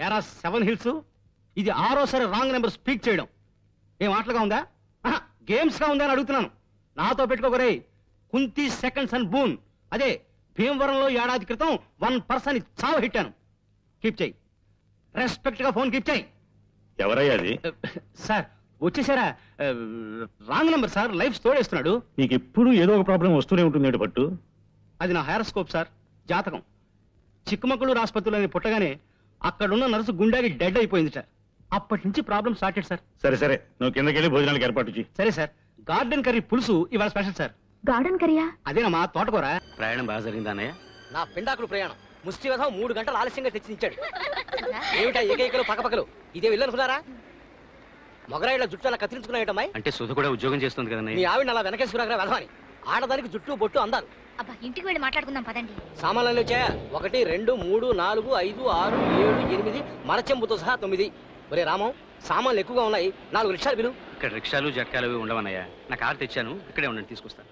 ఎరా 7 హిల్స్, ఇది 6వ రాంగ్ నెంబర్ స్పీక్ చేయడం ఏం ఆటలుగా ఉందా? గేమ్స్ గా ఉందా అని అడుగుతున్నాను. నాతో పెట్టుకోకరే. కుంతి సెకండ్స్ అండ్ బూన్, అదే భీమవరంలో ఏడాది క్రితం 1% చావు హిట్టాను. కీప్ చేయి, రెస్పెక్ట్ గా ఫోన్ కీప్ చేయి. ఎవరయ్యా అది? సార్ వచ్చేసారా? రాంగ్ నెంబర్ సార్, లైఫ్ తోడేస్తున్నాడు. నీకు ఎప్పుడు ఏదో ఒక ప్రాబ్లం వస్తూనే ఉంటుంది పట్టు. అది నా హైరోస్కోప్ సార్, జాతకం. చిక్కమగళూరు ఆసుపత్రిలో పుట్టగానే అక్కడున్న నర్సు గుండెకి డెడ్ అయిపోయింది సార్. అప్పటి నుంచి ప్రాబ్లం స్టార్టెడ్ సార్. సరే సరే, నువ్వు కిందకెళ్ళి భోజనాలకు ఏర్పాటు చేయి. సరే సార్. గార్డెన్ కర్రీ పులుసు ఇవాళ స్పెషల్ సార్. గార్డెన్ కర్రీయా? అదేనమ్మా, తోటకూర. ప్రయాణం బాగా జరిగిందా అన్నయ్య? నా పిండాకులు ప్రయాణం ముష్టి విధం 3 గంటలు ఆలస్యంగా తెచ్చిచ్చాడు. ఏమిటా ఏకైకలు పక్కపక్కలు? ఇదే వెళ్ళనుకున్నారా? మొగరాయిల జుట్టు అలా కత్తిరించుకున్నాయటమ్మాయి. అంటే సుధ కూడా ఉద్యోగం చేస్తుంది కదన్నయ్య. నీ ఆవిడ అలా వెనకేసుకురాగా వెధవని. ఆడదానికి జుట్టు బొట్టు అందారు. అబ్బా, ఇంటికి వెళ్ళి మాట్లాడుకుందాం పదండి. సామాన్లు వచ్చాయా? 1 2 3 4 5 6 7 8 మరచెంబుతో సహా 9. ఒరే రామం, సామాన్లు ఎక్కువగా ఉన్నాయి, 4 రిక్షాలు పిలు. ఇక్కడ రిక్షాలు జట్కాలు అవి ఉండవన్నయ్య. నా కారు తెచ్చాను, ఇక్కడే ఉండండి, తీసుకొస్తాను.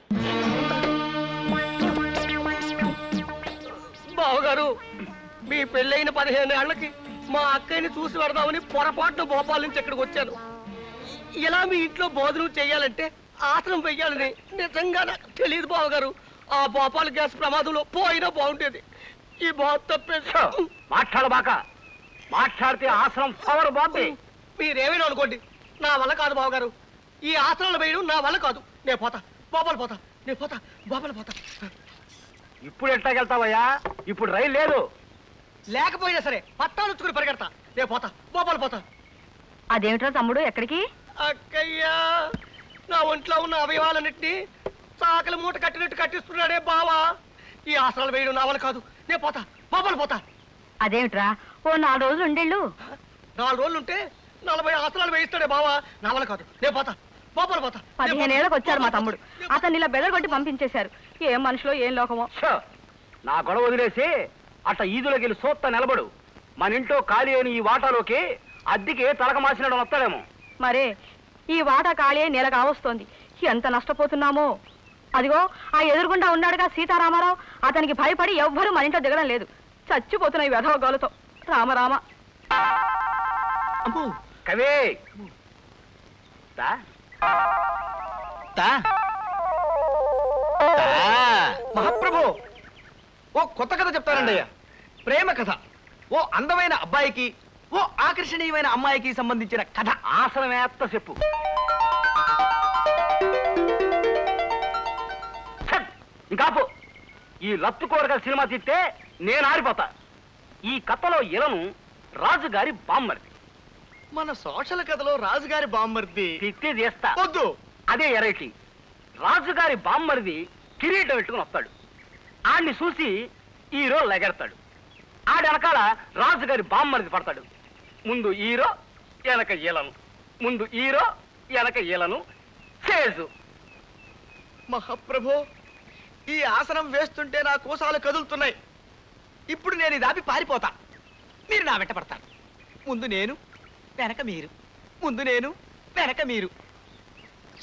బావగారు, మీ పెళ్ళైన 15 ఏళ్లకి మా అక్కయ్యని చూసి పెడదామని పొరపాటున భోపాల్ నుంచి ఇక్కడికి వచ్చాను. ఇలా మీ ఇంట్లో భోజనం చెయ్యాలంటే ఆసనం వెయ్యాలని నిజంగా నాకు తెలియదు బావగారు. ఆ భోపాల్ గ్యాస్ ప్రమాదంలో పోయినా బాగుండేది. ఈ బాధ తప్పేసి మాట్లాడబాక. మాట్లాడితే ఆసనం పవర్ బాగుంది. మీరేమైనా అనుకోండి, నా వల్ల కాదు బావగారు. ఈ ఆసనాలు వేయడం నా వల్ల కాదు. నేను పోతా, భోపాల్ పోతా, నేను పోతా, భోపాల్ పోతా. ఇప్పుడు ఎట్లాగెళ్తావయ్యా? ఇప్పుడు రైలు లేదు. లేకపోయినా సరే పట్టాలుచ్చుకుని పరిగెడతా. నేను పోతా, భోపాల్ పోతా. అదేమిట్రా తమ్ముడు, ఎక్కడికి? అక్కయ్యా, నా ఒంట్లో ఉన్న అవయవాలన్నింటినీ చాకలి మూట కట్టినట్టు కట్టిస్తున్నాడే బావా. ఈ ఆసనాలు వేయడం నా వల్ల కాదు. నేను పోతా, భోపాల్ పోతా. అదేమిట్రా, ఓ 4 రోజులు ఉండేళ్ళు. 4 రోజులుంటే 40 ఆసనాలు వేయిస్తాడే బావా. నా వల్ల కాదు. నేను పోతా, భోపాల్ పోతా. 15 ఏళ్ళకి వచ్చారు మా తమ్ముడు. అతన్ని ఇలా బెదరగొట్టి పంపించేశారు. ఏం మనుషులో ఏం లోకమో. నా గొడవ వదిలేసి అట్ట ఈదులోకి వెళ్ళి సోత్త నిలబడు. మన ఇంట్లో ఖాళీ అయిన ఈ వాటాలోకి అద్దెకి తలక మాసినాడు వస్తాడేమో. మరే, ఈ వాటా ఖాళీ నెల కావస్తోంది. ఎంత నష్టపోతున్నామో. అదిగో ఆ ఎదురుగుండా ఉన్నాడుగా సీతారామారావు, అతనికి భయపడి ఎవ్వరూ మన ఇంట్లో దిగడం లేదు. చచ్చిపోతున్నాయి వెధవ గోలతో. రామరామ. కవే మహాప్రభు, ఓ కొత్త కథ చెప్తానండి అయ్యా. ప్రేమ కథ. ఓ అందమైన అబ్బాయికి, ఓ ఆకర్షణీయమైన అమ్మాయికి సంబంధించిన కథ. ఆసనమేత్త చెప్పు. ఇంకాపు. ఈ లత్తు కోరగల సినిమా తీస్తే నేను ఆరిపోతా. ఈ కథలో ఇలను రాజుగారి బామ్మర్ది. మన సోషల్ కథలో రాజుగారి బామ్మర్ది తిత్తి చేస్తా. వద్దు. అదే ఎరైటీ. రాజుగారి బామ్మరిది కిరీటం పెట్టుకుని వస్తాడు. ఆడిని చూసి హీరో లెగెడతాడు. ఆడి వెనకాల రాజుగారి బామ్మరిది పడతాడు. ముందు హీరో, వెనక ఈలను. ముందు హీరో, వెనక ఈలను. చేజు. మహాప్రభు, ఈ ఆసనం వేస్తుంటే నా కోసాలు కదులుతున్నాయి. ఇప్పుడు నేను ఇది ఆపి పారిపోతా. మీరు నా వెంట పడతారు. ముందు నేను, వెనక మీరు. ముందు నేను, వెనక మీరు.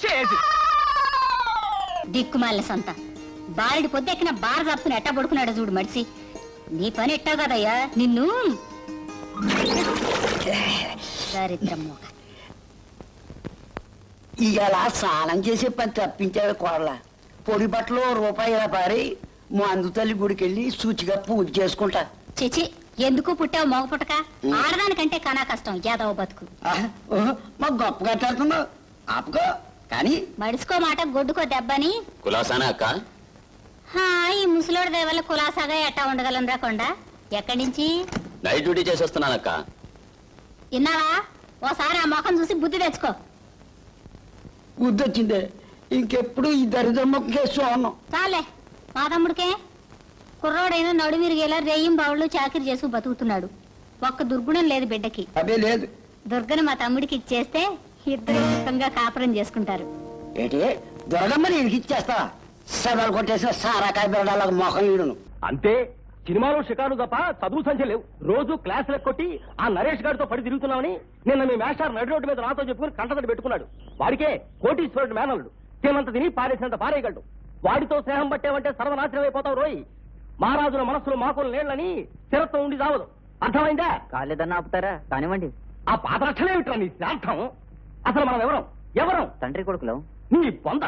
చేజు. దిక్కుమాల సంత బారెడి పొద్దెక్కిన బార తప్పుకుని ఎట్టా పడుకున్నాడు చూడు మడిసి. నీ పని ఎట్టా కదయ్యా నిన్ను. దరిద్రం మోక. ఇవాళ స్నానం చేసే పని తప్పించాడు కోడల. పొడి బట్టలు రూపాయి ఇలా పారి మందు తల్లి గుడికి వెళ్ళి శుచిగా పూజ చేసుకుంటా. చిచి, ఎందుకు పుట్టావు మోగ పుట్టక? ఆడదానికంటే కనా కష్టం యాదవ బతుకు. మాకు గొప్పగా కట్టాడుతున్నావు. ఆపుకో కానీ మడుచుకో మాట గొడ్డుకో దెబ్బని. కులాసానా అక్క? ఈ ముసలోడి దేవల్ల కులాసాగా ఎట్టా ఉండగలం రాకుండా. ఎక్కడి నుంచి? నైట్ డ్యూటీ చేసేస్తున్నానక్క. విన్నావా? ఓసారి ఆ మొఖం చూసి బుద్ధి తెచ్చుకో. గుర్తొచ్చిందే, ఇంకెప్పుడు ఈ దరిద్ర మొక్క కేసు అన్నాం. చాలే, మా తమ్ముడికే కుర్రోడైనా నడుమిరిగేలా రేయం బావుళ్ళు చాకిరి చేసి బతుకుతున్నాడు. ఒక్క దుర్గుణం లేదు బిడ్డకి. అదే లేదు. దుర్గని మా తమ్ముడికి ఇచ్చేస్తే ఇద్దరు సుఖంగా కాపురం చేసుకుంటారు. ఏంటి దొరగమ్మని ఇడికిచ్చేస్తా? సభలు కొట్టేసిన సారాకాయ బిడ్డలకు మొఖం ఈడును. అంతే. సినిమాలో షికారు తప్ప చదువు సంఖ్య లేవు. రోజు క్లాసులకు కొట్టి ఆ నరేష్ గారితో పడి తిరుగుతున్నామని నిన్న మీ మేస్టార్ నడి రోడ్డు మీద నాతో చెప్పుకుని కంటతడి పెట్టుకున్నాడు. వాడికే కోటీశ్వరుడు మేనల్లుడు. తినంత తిని పారేసినంత పారేయగలడు. వాడితో స్నేహం పట్టేవంటే సర్వనాశనం అయిపోతావు రోయ్. మహారాజుల మనస్సులు మాకులు నేళ్లని స్థిరత్వం ఉండి చావదు. అర్థమైందా? కాలేదన్నా ఆపుతారా? కానివ్వండి. ఆ పాత లక్షణం ఏమిట్రా నీ శ్రార్థం? అసలు మనం ఎవరం తండ్రి కొడుకులం. నీ పొంద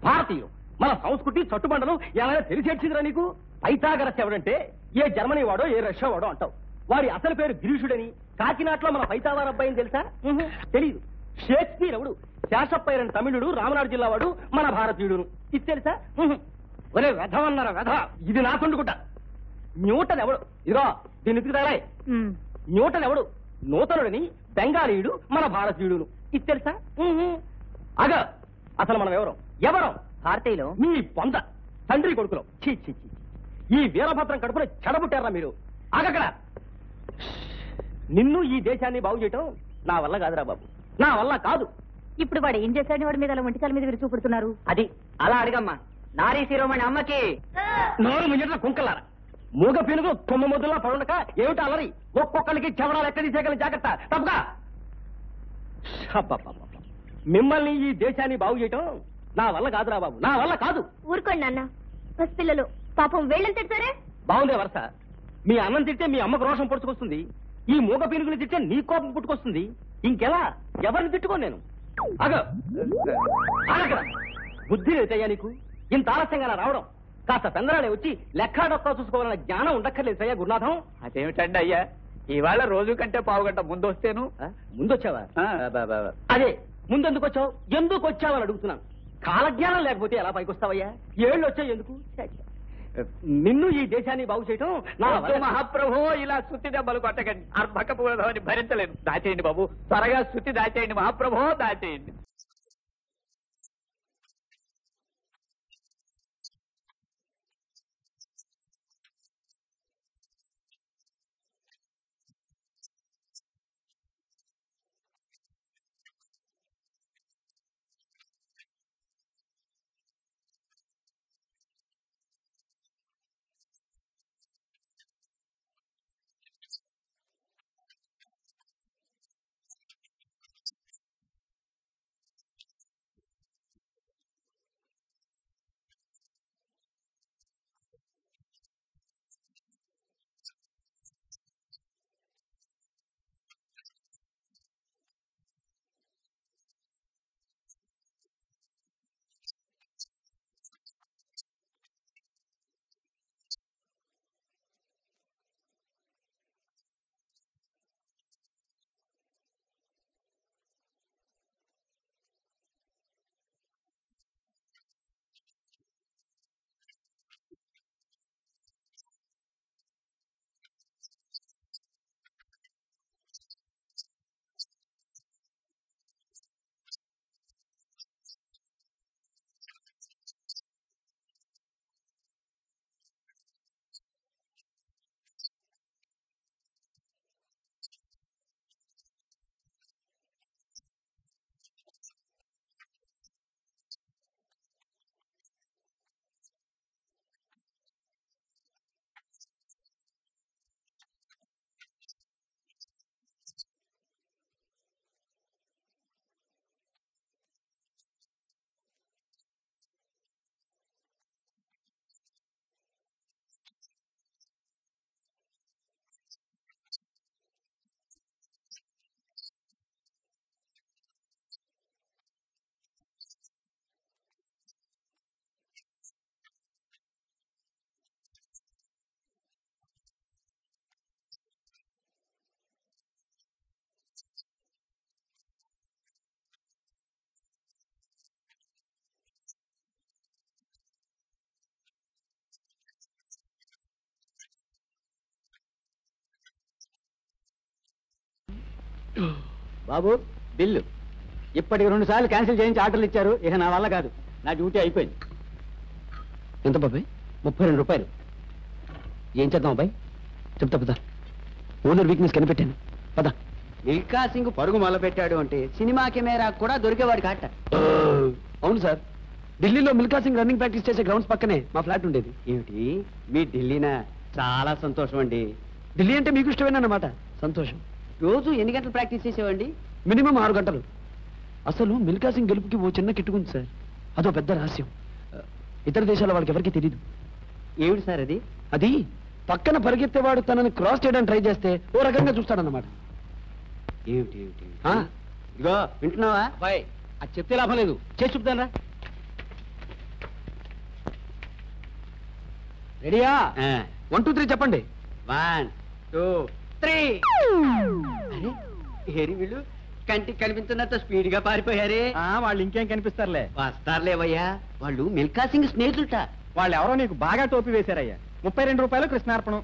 భారతీయులు. మన సంస్కృతి చట్టుబండలు ఏమైనా తెలిసేడ్చిందిరా నీకు? పైథాగరస్ ఎవడంటే ఏ జర్మనీ వాడో ఏ రష్యా వాడో అంటావు. వాడి అసలు పేరు గిరీషుడని. కాకినాడలో మన పైతావార అబ్బాయిని తెలుసా? తెలీదు. షేక్స్పియర్ ఎవడు? శాసప్పైరన్ తమిళుడు, రామనాడు జిల్లా వాడు, మన భారతీయుడును. ఇది తెలుసా? ఒరే వెధవన్నారా వెధ, ఇది నా తొండుకుంటా. న్యూటన్ ఎవడు? ఇదిగో దీన్ని ఎత్తుకుతారాయ్. న్యూటన్ ఎవడు? నూతనుడని, బెంగాలీయుడు, మన భారతీయుడును. ఇది తెలుసా? అగ అసలు మనం ఎవరం? భారతీయులు. మీ పొంద తండ్రి కొడుకులు. చీ చీ చీ, ఈ వీరభద్రం కడుపున చెడబుట్టారా మీరు? ఆగక్కడ. నిన్ను ఈ దేశాన్ని బాగు చేయటం నా వల్ల కాదురా బాబు, నా వల్ల కాదు. ఇప్పుడు వాడు ఏం చేశాడని వాడి మీద అలా ఒంటికాల మీద విరిచి చూపుడుతున్నారు? అది అలా అడిగమ్మా. నారీ శిరోమణి అమ్మకి నోరు ముయ్యట కుంకలారా. మూగ పీనుగు కొమ్మ మొదల్లో పడుండక ఏమిటి అలరి? ఒక్కొక్కరికి చెవడాలు ఎక్కడ తీసేయగలని జాగ్రత్త. తప్పుగా మిమ్మల్ని ఈ దేశాన్ని బాగు చేయటం నా వల్ల కాదురా బాబు, నా వల్ల కాదు. ఊరుకోండి నాన్న, పసిపిల్లలు పాపం వేళ్ళని తిడతారే. బాగుందే వరుస. మీ అన్నం తింటే మీ అమ్మకు రోషం పొడుచుకొస్తుంది, ఈ మూగ పీనుగుని తింటే నీ కోపం పుట్టుకొస్తుంది. ఇంకెలా? ఎవరిని తిట్టుకోను నేను. బుద్ధి లేదయ్యా నీకు? ఇంత ఆలస్యంగా రావడం. కాస్త తొందరనే వచ్చి లెక్క డొక్క చూసుకోవాలన్న జ్ఞానం ఉండక్కర్లేదు సయ్యా గురునాథం. అదేమిటండి అయ్యా, ఇవాళ రోజు కంటే పావుగంట ముందు వస్తేను. ముందొచ్చావా? అదే ముందెందుకు వచ్చావు, ఎందుకు వచ్చావని అడుగుతున్నాను. కాలజ్ఞానం లేకపోతే ఎలా పైకి వస్తావయ్యా? ఏళ్ళు వచ్చావు ఎందుకు? నిన్ను ఈ దేశాన్ని బాగు చేయటం నా మహాప్రభు. ఇలా శుద్ధి దెబ్బలు కొట్టకండి, అర్భకపోదని భరించలేదు. దాచేయండి బాబు, త్వరగా శుద్ధి దాచేయండి మహాప్రభు, దాచేయండి. బాబు బిల్లు ఇప్పటికి 2 సార్లు క్యాన్సిల్ చేయించి ఆర్డర్లు ఇచ్చారు. ఇక నా వల్ల కాదు, నా డ్యూటీ అయిపోయింది. ఎంత బాబాయ్? 32 రూపాయలు. ఏం చేద్దాం అబ్బాయి? చెప్తా పద. ఓనర్ వీక్నెస్ కనిపెట్టాను, పద. మిల్కా సింగ్ పరుగు మొదలు పెట్టాడు అంటే సినిమా కెమెరా కూడా దొరికేవాడు కాట. అవును సార్, ఢిల్లీలో మిల్కా సింగ్ రన్నింగ్ ప్రాక్టీస్ చేసే గ్రౌండ్స్ పక్కనే మా ఫ్లాట్ ఉండేది. ఏమిటి మీ ఢిల్లీనా? చాలా సంతోషం అండి. ఢిల్లీ అంటే మీకు ఇష్టమేనన్నమాట. సంతోషం. రోజు ఎన్ని గంటలు ప్రాక్టీస్ చేసేవండి? మినిమం 6 గంటలు. అసలు మిల్కా సింగ్ గెలుపుకి ఓ చిన్న కిట్టుకుంది సార్, అదో పెద్ద రహస్యం. ఇతర దేశాల వాళ్ళకి ఎవరికి తెలియదు. ఏమిటి సార్ అది? అది పక్కన పరిగెత్తేవాడు తనని క్రాస్ చేయడానికి ట్రై చేస్తే ఓ రకంగా చూస్తాడన్నమాట. ఏమిటి ఇదిగో వింటున్నావా బాయ్? అది చెప్తే లాభం లేదు, చేసి చూపుతానరా. రెడీయా? 1 2 3 చెప్పండి. 1 2 3. ఏరి వీళ్ళు కంటికి కనిపించినంత స్పీడ్ గా పారిపోయారే. వాళ్ళు ఇంకేం కనిపిస్తారులే. వస్తారులేవయ్యా, వాళ్ళు మిల్కా సింగ్ స్నేహితులట. వాళ్ళు ఎవరో నీకు బాగా టోపీ వేశారయ్యా. 32 రూపాయలు కృష్ణార్పణం.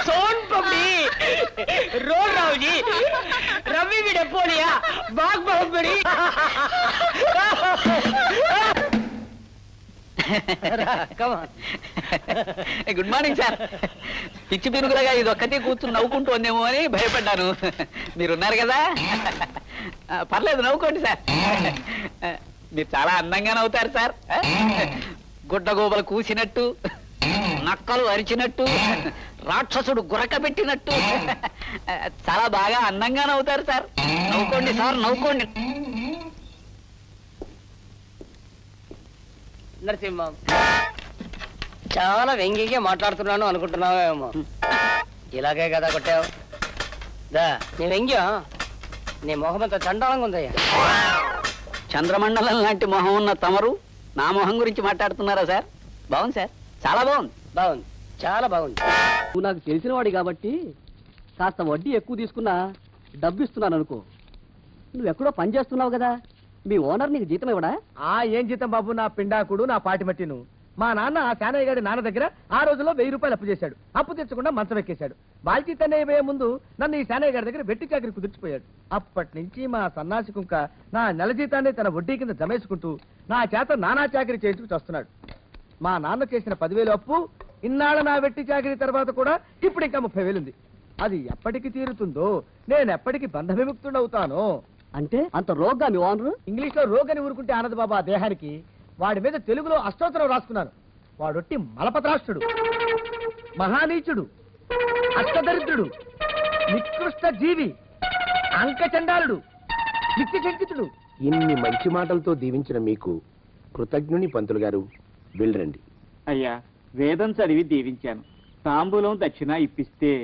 सोन पपड़ी रोड राव जी रवि भी डेपोलिया बाग बहुत बड़ी గుడ్ మార్నింగ్ సార్. పిచ్చి పిరుగులుగా ఇది ఒక్కటే కూర్చుని నవ్వుకుంటోందేమో అని భయపడ్డాను. మీరున్నారు కదా, పర్లేదు నవ్వుకోండి సార్. మీరు చాలా అందంగా నవ్వుతారు సార్. గుడ్డగోబలు కూసినట్టు, నక్కలు అరిచినట్టు, రాక్షసుడు గురక పెట్టినట్టు చాలా బాగా అందంగా నవ్వుతారు సార్. నవ్వుకోండి సార్, నవ్వుకోండి. నరసింహం, చాలా వ్యంగ్యంగా మాట్లాడుతున్నాను అనుకుంటున్నావేమో. ఇలాగే కదా కొట్టావు. దా నీ వ్యంగ్యం నీ మొహమంతా చండాలంగా ఉందయ్యా. చంద్రమండలం లాంటి మొహం ఉన్న తమరు నా మొహం గురించి మాట్లాడుతున్నారా సార్? బాగుంది సార్, చాలా బాగుంది. బాగుంది, చాలా బాగుంది. నువ్వు నాకు తెలిసిన వాడి కాబట్టి కాస్త వడ్డీ ఎక్కువ తీసుకున్నా డబ్బు ఇస్తున్నాను అనుకో. నువ్వెక్కడో పని చేస్తున్నావు కదా, మీ ఓనర్ నీకు జీతం ఇవ్వడా? ఏం జీతం బాబు, నా పిండాకుడు, నా పాటి మట్టిను. మా నాన్న ఆ శానయ్య గారి నాన్న దగ్గర ఆ రోజుల్లో 1000 రూపాయలు అప్పు చేశాడు. అప్పు తెచ్చకుండా మంచం ఎక్కేశాడు. బాల్చి తన్నయ్య పోయే ముందు నన్ను ఈ శానయ్య గారి దగ్గర వెట్టి చాకరి కుదిర్చిపోయాడు. అప్పటి నుంచి మా సన్నాసి కుంక నా నెల జీతాన్ని తన వడ్డీ కింద జమేసుకుంటూ నా చేత నానా చాకరీ చేయించుకు వస్తున్నాడు. మా నాన్న చేసిన 10,000 అప్పు ఇన్నాళ్ళ నా వెట్టి చాకరీ తర్వాత కూడా ఇప్పుడు ఇంకా 30,000 ఉంది. అది ఎప్పటికి తీరుతుందో, నేను ఎప్పటికి బంధ విముక్తుడవుతానో. అంటే అంత రోగ్గా మీ ఓనరు? ఇంగ్లీష్ లో రోగ్ అని ఊరుకుంటే ఆనంద్ బాబా దేహానికి. వాడి మీద తెలుగులో అష్టోత్తరం రాసుకున్నాను. వాడొట్టి మలపత్రాష్ట్రుడు, మహానీచుడు, అష్టదరిద్రుడు, నికృష్ట జీవి, అంకచండాలుడు, నిత్య శంకితుడు. ఇన్ని మంచి మాటలతో దీవించిన మీకు కృతజ్ఞుని పంతులు గారు. వెళ్ళరండి. అయ్యా, వేదం చదివి దీవించాను. తాంబూలం దక్షిణ ఇప్పిస్తే.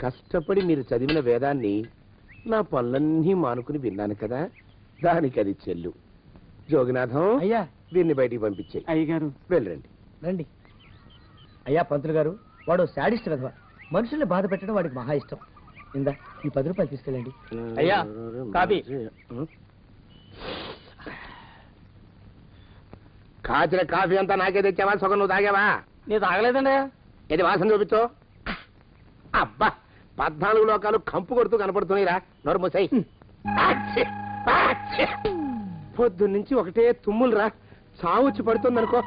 కష్టపడి మీరు చదివిన వేదాన్ని నా పనులన్నీ మానుకుని విన్నాను కదా, దానికి అది చెల్లు. జోగినాథం, అయ్యా వీరిని బయటికి పంపించేయి. అయ్యగారు వెళ్ళరండి. రండి. అయ్యా పంతులు గారు, వాడు శాడిస్ట్ విధవ. మనుషుల్ని బాధ పెట్టడం వాడికి మహా ఇష్టం. ఇందా ఈ 10 రూపాయలు తీసుకెళ్ళండి. అయ్యా, కాపీ. కాచిన కాఫీ అంతా నాకే తెచ్చావా? సగం నువ్వు తాగావా? నేను తాగలేదండి. ఇది వాసన చూపించు. అబ్బా, 14 లోకాలు కంపు కొడుతూ కనపడుతున్నాయిరా. నోరు మూసాయి. పొద్దున్నుంచి ఒకటే తుమ్ములురా, చావుచ్చి పడుతుందనుకో.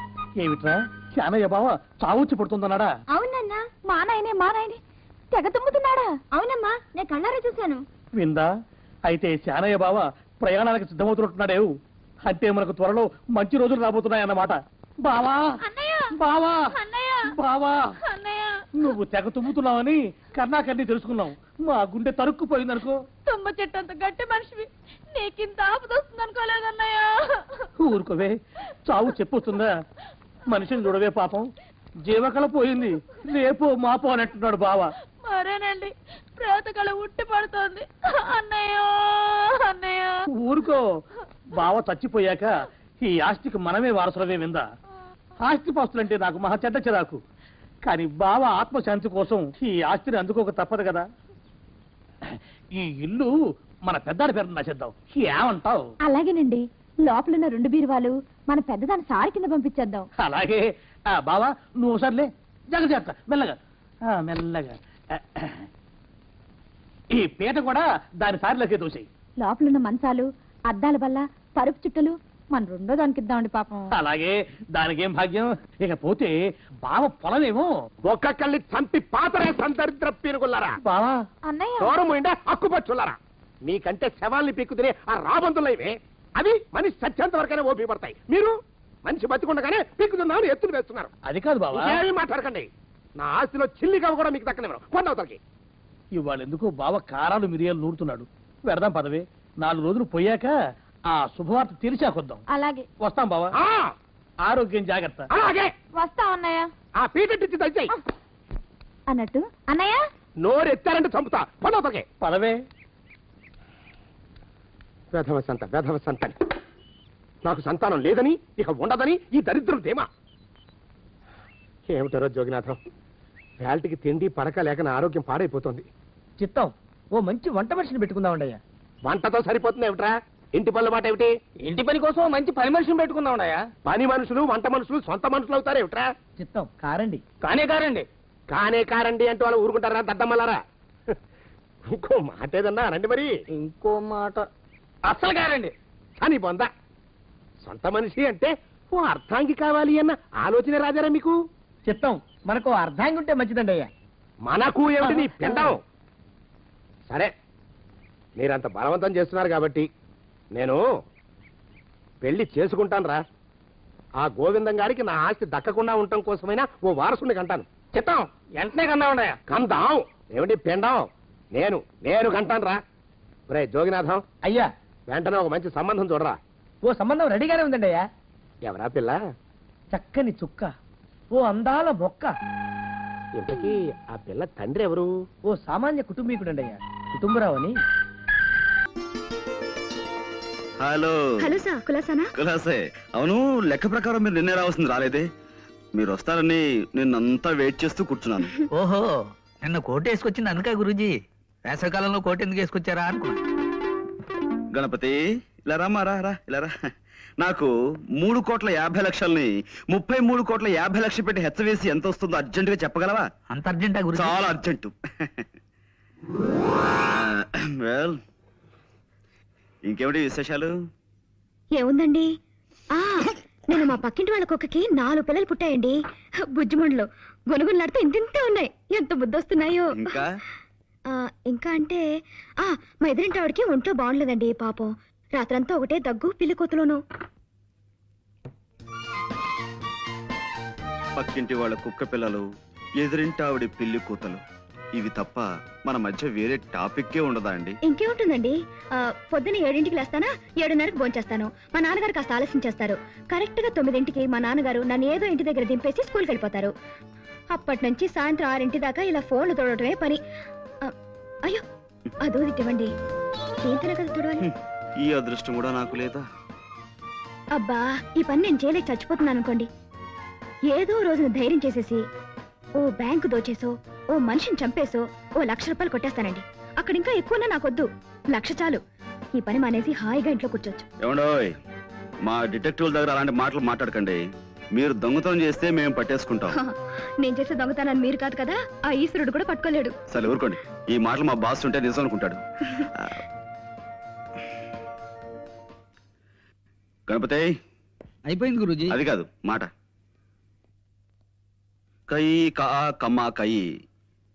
ఏమిట్రా శానయ్య బావ చావుచ్చి పడుతుందన్నాడా? అవునన్నా, మా నాయనే తెగ తుమ్ముతున్నాడా? అవునమ్మా, నేను కళ్ళారా చూశాను. విందా? అయితే శానయ్య బావ ప్రయాణానికి సిద్ధమవుతున్నట్టున్నాడేవు. అంటే మనకు త్వరలో మంచి రోజులు రాబోతున్నాయన్నమాట. బావా బావా బావా, నువ్వు తెగ తుమ్ముతున్నావని కర్ణాకర్ణి తెలుసుకున్నావు. మా గుండె తరుక్కుపోయిందనుకో. తుమ్మ చెట్టు అంత గట్టి మనిషివి, నీకింత ఆపదొస్తుంది అనుకోలేదన్నయ్య. ఊరుకోవే, చావు చెప్పొస్తుందా? మనిషిని చూడవే పాపం, జీవకళ పోయింది, రేపో మాపో అని అంటున్నాడు బావ. మరేనండి, ప్రేతకళ ఉట్టి పడుతోంది అన్నయ్య. ఊరుకో, బావ చచ్చిపోయాక ఈ ఆస్తికి మనమే వారసులమే. విందా? ఆస్తి పాస్తులంటే నాకు మహా చెడ్డ చిరాకు. కానీ బావ ఆత్మశాంతి కోసం ఈ ఆస్తిని అందుకోక తప్పదు కదా. ఈ ఇల్లు మన పెద్దాడి పేరు నచ్చేద్దాం, ఏమంటావు? అలాగేనండి, లోపలున్న 2 బీరువాలు మన పెద్దదాన్ని సారి కింద పంపించేద్దాం. అలాగే. బావా నువ్వు ఒకసారిలే, జాగ్రత్త, మెల్లగా మెల్లగా. ఈ పీట కూడా దాని సారిలోకే దోసేయి. లోపలున్న మంచాలు, అద్దాల బల్ల, పరుపు చుట్టలు మన 2వ దానికి ఇద్దామండి పాపం. అలాగే, దానికేం భాగ్యం. ఇకపోతే బావ పొలమేమో ఒక్కొక్కళ్ళని చంపి పాతరే సందరిద్ర పీనుకున్నారా. బావా అన్నయ్య, దూరం ఉండే హక్కుపచ్చులారా. మీకంటే శవాల్ని పీక్కుతినే ఆ రాబందులైవే, అవి మనిషి సత్యంత వరకనే ఓపి పడతాయి. మీరు మనిషి బతికుండగానే పీక్కుతున్నామని ఎత్తులు వేస్తున్నారు. అది కాదు బావా. ఏమీ మాట్లాడకండి. నా ఆస్తిలో చిల్లిగా కూడా మీకు దక్కనివ్వరు. కొండవతలకి ఇవాళ ఎందుకు బావ కారాలు మిరియాలు నూరుతున్నాడు. వెడదాం పదవే, 4 రోజులు పోయాక ఆ శుభవార్త తెలిసాకొద్దాం. అలాగే వస్తాం బావా. ఆరోగ్యం జాగ్రత్త. అలాగే వస్తాం అన్నయ్య. ఆ పీటెట్టించి దయచేయి. అన్నట్టు అన్నయ్య, నోరు ఎత్తారంటే చంపుతా. కొండవతలకి పదవే. వేధవ సంతానం. నాకు సంతానం లేదని, ఇక ఉండదని ఈ దరిద్రం ధీమా. ఏమిటారో జోగినాథం, వేల్టికి తిండి పడక లేక నా ఆరోగ్యం పాడైపోతుంది. చిత్తం, ఓ మంచి వంట మనిషిని పెట్టుకుందామండయ్యా. వంటతో సరిపోతుంది ఏమిట్రా? ఇంటి పనుల మాట ఏమిటి? ఇంటి పని కోసం మంచి పని మనిషిని పెట్టుకుందామండయ్యా. పని మనుషులు, వంట మనుషులు సొంత మనుషులు అవుతారు ఏమిట్రా? చిత్తం, కారండి. కారండి. కారండి అంటూ వాళ్ళు ఊరుకుంటారా దద్దమ్మలారా? ఇంకో మాట ఏదన్నా రండి మరి. ఇంకో మాట అస్సలు కారండి. కానీ బొందా, సొంత మనిషి అంటే ఓ అర్థాంగి కావాలి అన్న ఆలోచన రాజారా మీకు? చిత్తం, మనకు అర్ధాంగి ఉంటే మంచిదండి అయ్యా. మనకు ఏమిటి నీ పిండం? సరే, మీరంత బలవంతం చేస్తున్నారు కాబట్టి నేను పెళ్లి చేసుకుంటాను రా. ఆ గోవిందం గారికి నా ఆస్తి దక్కకుండా ఉండటం కోసమైనా ఓ వారసుని కంటాను. చిత్తం, వెంటనే కన్నామండయ్యా. కందాం ఏమిటి పిండం? నేను కంటాను రా. రే జోగినాథం, అయ్యా వెంటనే ఒక మంచి సంబంధం చూడరా. ఓ సంబంధం రెడీగానే ఉందండి అయ్యా. ఎవరా పిల్ల? చక్కని చుక్క, ఓ అందాల మొక్క. ఇంతకీ ఆ పిల్ల తండ్రి ఎవరు? ఓ సామాన్య కుటుంబీకుడండి అయ్యా, కుటుంబరావు అని. హలో హలో సార్, కులాసానా? కులాసే. అవును, లెక్క ప్రకారం మీరు నిన్నే రావాల్సింది, రాలేదే. మీరు వస్తారని నిన్నంతా వెయిట్ చేస్తూ కూర్చున్నాను. ఓహో, నిన్న కోటు వేసుకొచ్చింది అందుకే గురూజీ. వేసవికాలంలో కోటు ఎందుకు వేసుకొచ్చారా అనుకున్నా. గణపతి, ఇలా రామా, రా ఇలా రా. నాకు 3,50,00,000ని 33,50,00,000 పెట్టి హెచ్చవేసి ఎంత వస్తుందో అర్జెంట్ గా చెప్పగలవా? అంత అర్జెంటా గురూజీ? చాలా అర్జెంటు. వెల్, ఇంకేమిటి విశేషాలు? ఏముందండి, నేను మా పక్కింటి వాళ్ళ కుక్కకి 4 పిల్లలు పుట్టాయండి. బుజ్జిమండలు గొనుగులాడితే ఇంతింతే ఉన్నాయి. ఎంత బుద్ధొస్తున్నాయో. ఇంకా అంటే మా ఎదురింటి ఆవిడకి ఒంట్లో బాగుండలేదండి పాపం. రాత్రంతా ఒకటే దగ్గు, పిల్లి కోతలోను. పక్కింటి వాళ్ళ కుక్క పిల్లలు, ఎదురింటి ఆవిడ పిల్లి కూతలు, ఇవి తప్ప మన మధ్య వేరే టాపిక్కే ఉండదా అండి? ఇంకేముంటుందండి, పొద్దున 7ంటికి లేస్తానా, 7:30కి భోంచేస్తాను. మా నాన్నగారు కాస్త ఆలస్యం చేస్తారు. కరెక్ట్ గా 9ంటికి మా నాన్నగారు నన్ను ఏదో ఇంటి దగ్గర దింపేసి స్కూల్కి వెళ్ళిపోతారు. అప్పటి నుంచి సాయంత్రం 6 దాకా ఇలా ఫోన్లు తోడటమే పని. అయ్యో, అదో ఇవ్వండి, దీంతోనే కదా చూడాలి. ఈ అదృష్టం కూడా నాకు లేదా? అబ్బా, ఈ పని నేను చేయలేక చచ్చిపోతున్నాను అనుకోండి. ఏదో రోజున ధైర్యం చేసేసి ఓ బ్యాంకు దోచేసో, ఓ మనిషిని చంపేసో ఓ 1,00,000 రూపాయలు కొట్టేస్తానండి. అక్కడ ఇంకా ఎక్కువన్నా నాకొద్దు, 1,00,000 చాలు. ఈ పని మానేసి హాయిగా ఇంట్లో కూర్చోచ్చు. ఏమండోయ్, మా డిటెక్టివ్ దగ్గర అలాంటి మాటలు మాట్లాడకండి. మీరు దొంగతనం చేస్తే మేము పట్టేసుకుంటాం. నేను చేసే దొంగతనాన్ని మీరు కాదు కదా, ఆ ఈశ్వరుడు కూడా పట్టుకోలేడు. సరే ఊరుకోండి, ఈ మాటలు మా బాస్ ఉంటే నిజం అనుకుంటాడు. గణపతి అయిపోయింది గురూజీ. అది కాదు మాట. కై కా కమ్మ కై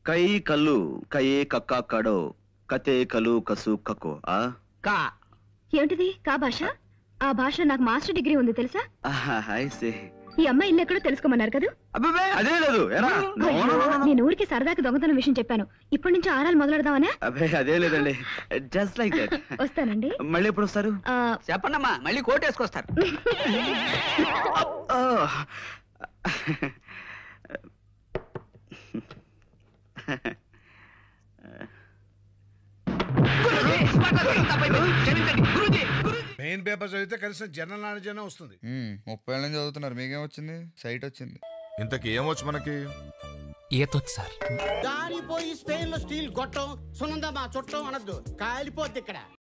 కై కల్లు కై కక్క కడో కతే కలు కసు కకో ఆ కా ఏమిటిది కా భాష? ఆ భాషలో నాకు మాస్టర్ డిగ్రీ ఉంది తెలుసా? I say. ఈ అమ్మాయి ఇల్లు ఎక్కడో తెలుసుకోమన్నారు కదా? అబ్బే అదే లేదు. ఎరా నేను ఊరికి సరదాకి దొంగతనం విషయం చెప్పాను. ఇప్పటి నుంచి ఆరాలు మొదలెడదామనే? అబ్బే అదే లేదండి, జస్ట్ లైక్ దట్. వస్తానండి. మళ్ళీ ఎప్పుడు వస్తారు? చెప్పండమ్మా, మళ్ళీ కోట్ వేసుకొస్తారు. మెయిన్ పేపర్ చదివితే కనీసం జనరల్ నాలెడ్జ్ అయినా వస్తుంది. 30 ఏళ్ళ నుంచి చదువుతున్నారు, మీకేం వచ్చింది? సైట్ వచ్చింది. ఇంతకీ ఏమొచ్చు మనకి? ఈతొచ్చు సార్. దారిపోయి స్పెయిన్ లో స్టీల్ గొట్టం సునందమా చుట్టం అనద్దు, కాలిపోద్ది ఇక్కడ.